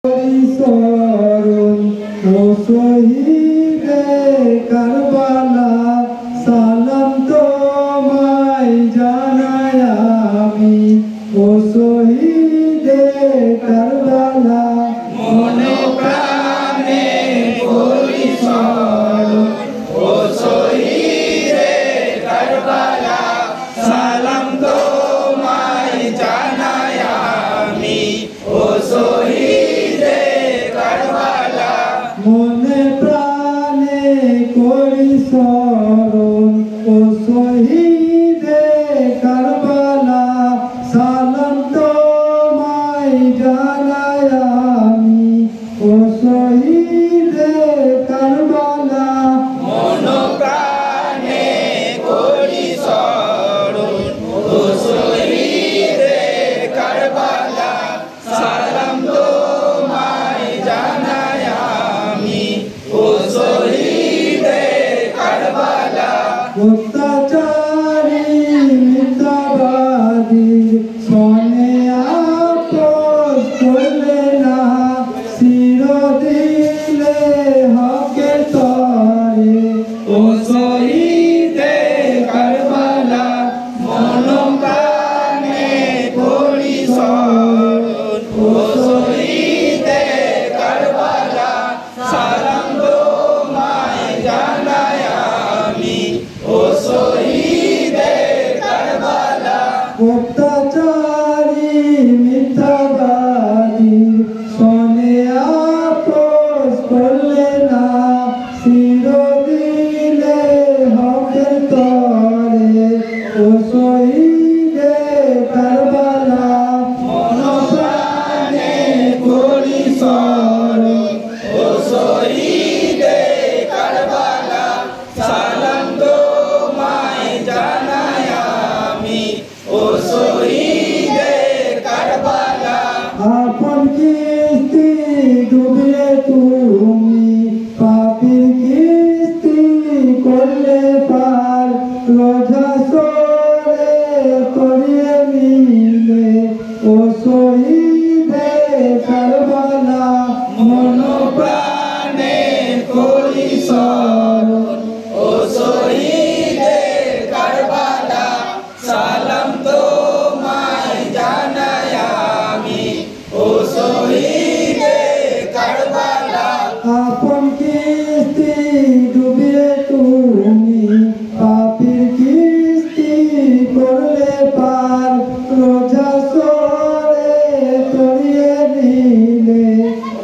স্মরণ ও শহীদে কারবালা সালাম তোমায় জানাই আমি ও শহীদে কারবালা মনে প্রাণে করি স্মরণ ও শহীদে কারবালা সালাম তোমায় জানাই আমি ও শহীদে কারবালা মনে প্রাণে করি স্মরণ ও শহীদে কারবালা সালাম তোমায় জানাই আমি ও শহীদে কারবালা মন প্রাণে করি স্মরণ ও শহীদে কারবালা সালাম তোমায় জানাই আমি ও শহীদে কারবালা অত্যাচারী মিথ্যাবাদীর সনে আপোষ করলে না শির দিলে হকের তরে ও শহীদে কারবালা মন প্রাণে করি স্মরণ ও শহীদে কারবালা সালাম তোমায় জানাই আমি ও শহীদে কারবালা অত্যাচারী মিথ্যাবাদীর সনে আপোষ করলে না শির দিলে হকের তরে ও শহীদে কারবালা মন প্রাণে করি স্মরণ ও শহীদে কারবালা সালাম তোমায় জানাই আমি ও শহীদে কারবালা আপন কিস্তি ডুবিয়ে তুমি পাপির কিস্তি করলে পার রোজা সরে করিয়ে নিলে ও শহীদে কারবালা মন প্রাণে করি স্মরণ ও শহীদে কারবালা সালাম তোমায় জানাই আমি ও শহীদে কারবালা আপন কিস্তি ডুবিয়ে তুমি পাপির কিস্তি করলে পার রোজা সরে করিয়ে নিলে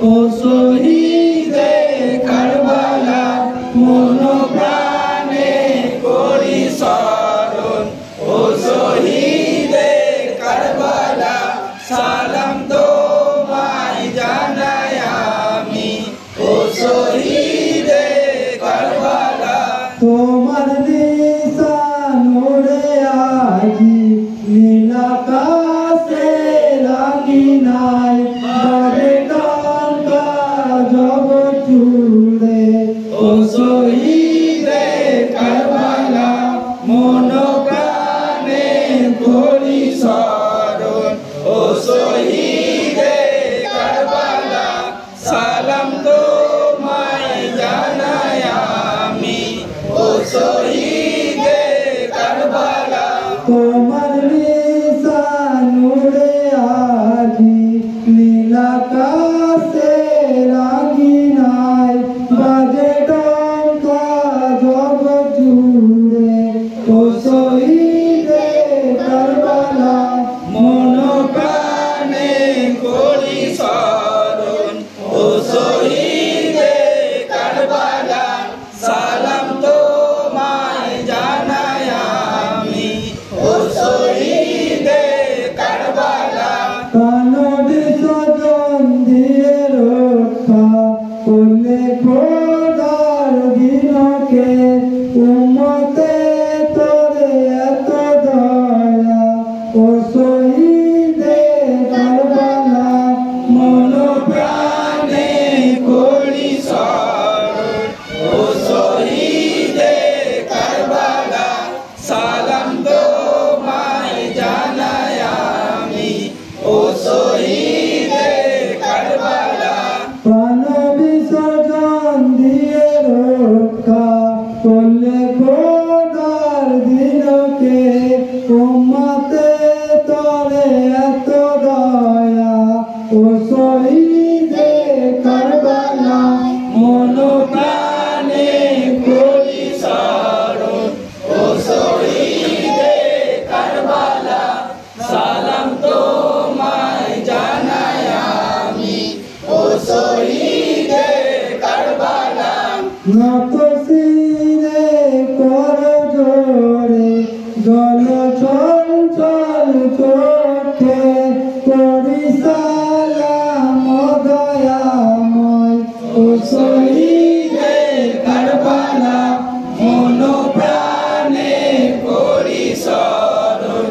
ও শহীদে কারবালা মন প্রাণে করি স্মরণ ও শহীদে কারবালা সালাম তোমায় জানাই আমি ও শহীদে কারবালা তোমার নিশান ওরে আজি নীলাকাশে লাগি নাই বারে টাকা জগৎ জুড়ে ও শহীদে কারবালা মন প্রাণে করি স্মরণ ও শহীদে কারবালা সালাম তোমায় জানাই আমি ও শহীদে কারবালা তোমার নিশান ওরে আজি নীলাকাশে লাগি নাই বাজে টঙ্কা জগৎ জুড়ে ও শহীদে কারবালা মন প্রাণে করি স্মরণ ও শহীদে কারবালা সালাম তোমায় জানাই আমি ও শহীদে কারবালা কানডে সজন দিয়ে রক্ষা করলে খোদার দিনকে উম্মতে তোরে এত দয়া ও শহীদে কারবালা মন প্রাণে ও শহীদে কারবালা মন প্রাণে করি স্মরণ ও শহীদে কারবালা সালাম তোমায় জানাই আমি ও শহীদে কারবালা নত শিরে কর জোরে জল চল চল চোখে করি সালাম দয়াময় ও শহীদে কারবালা মন প্রাণে করি স্মরণ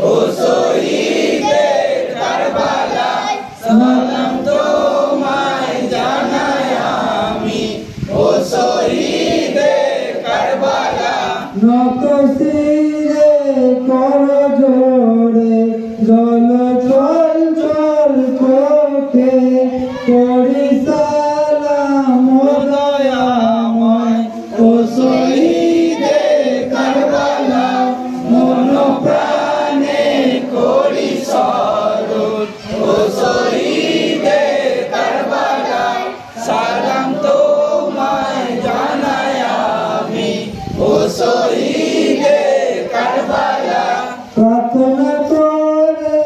ও শহীদে কারবালা সালাম তোমায় জানাই আমি ও শহীদে কারবালা নত শিরে কর জোরে জল চল চল চোখে করি সালাম দয়াময় ও শহীদে কারবালা মন প্রাণে করি স্মরণ ও শহীদে কারবালা সালাম তোমায় জানাই আমি ও শহীদে কারবালা প্রার্থনা করে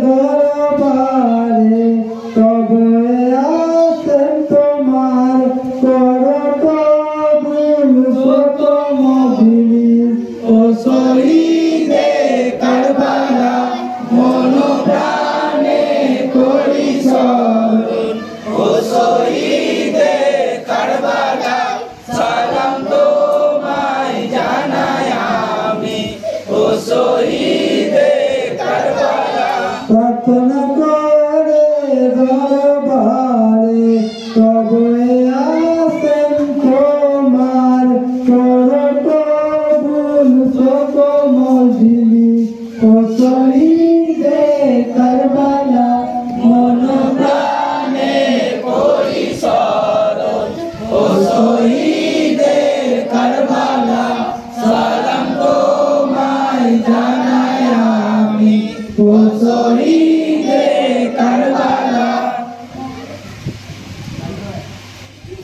দরবারে তবে আসেন তোমার কর কবুল শত মজলিস ও শহীদে কারবালা মন প্রাণে করি স্মরণ ও শহীদে কারবালা সালাম তোমায় জানাই আমি ও শহীদে কারবালা প্রার্থনা করে দরবারে তবে আসেন তোমার কর কবুল শত মজলিস ও শহীদ